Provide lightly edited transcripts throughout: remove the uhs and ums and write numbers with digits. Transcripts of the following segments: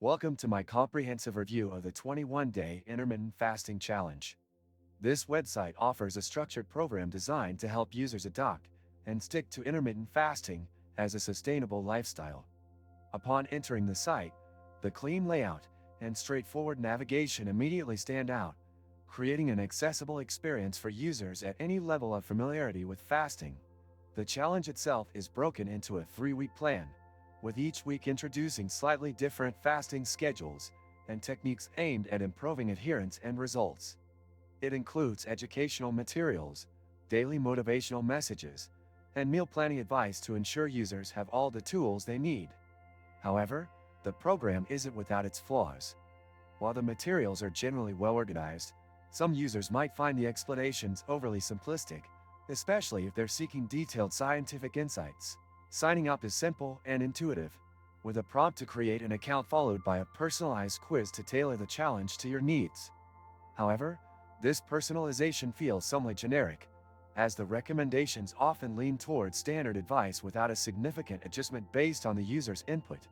Welcome to my comprehensive review of the 21-day Intermittent Fasting Challenge. This website offers a structured program designed to help users adopt and stick to intermittent fasting as a sustainable lifestyle. Upon entering the site, the clean layout and straightforward navigation immediately stand out, creating an accessible experience for users at any level of familiarity with fasting. The challenge itself is broken into a 3-week plan, with each week introducing slightly different fasting schedules and techniques aimed at improving adherence and results. It includes educational materials, daily motivational messages, and meal planning advice to ensure users have all the tools they need. However, the program isn't without its flaws. While the materials are generally well organized, some users might find the explanations overly simplistic, especially if they're seeking detailed scientific insights. Signing up is simple and intuitive, with a prompt to create an account followed by a personalized quiz to tailor the challenge to your needs. However, this personalization feels somewhat generic, as the recommendations often lean towards standard advice without a significant adjustment based on the user's input.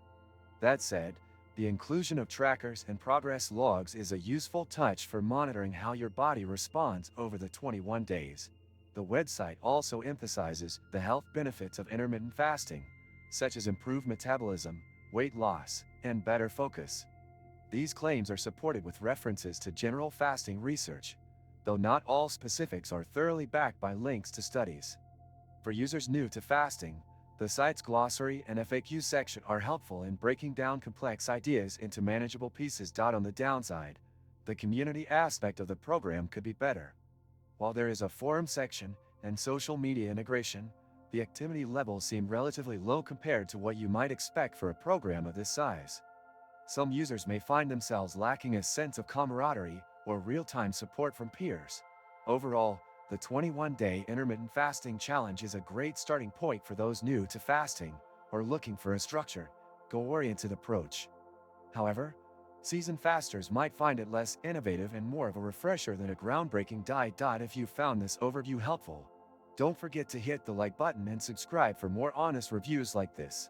That said, the inclusion of trackers and progress logs is a useful touch for monitoring how your body responds over the 21 days. The website also emphasizes the health benefits of intermittent fasting, such as improved metabolism, weight loss, and better focus. These claims are supported with references to general fasting research, though not all specifics are thoroughly backed by links to studies. For users new to fasting, the site's glossary and FAQ section are helpful in breaking down complex ideas into manageable pieces. On the downside, the community aspect of the program could be better. While there is a forum section and social media integration, the activity levels seem relatively low compared to what you might expect for a program of this size. Some users may find themselves lacking a sense of camaraderie or real-time support from peers. Overall, the 21-day Intermittent Fasting Challenge is a great starting point for those new to fasting or looking for a structured, goal-oriented approach. However, seasoned fasters might find it less innovative and more of a refresher than a groundbreaking diet. If you found this overview helpful, don't forget to hit the like button and subscribe for more honest reviews like this.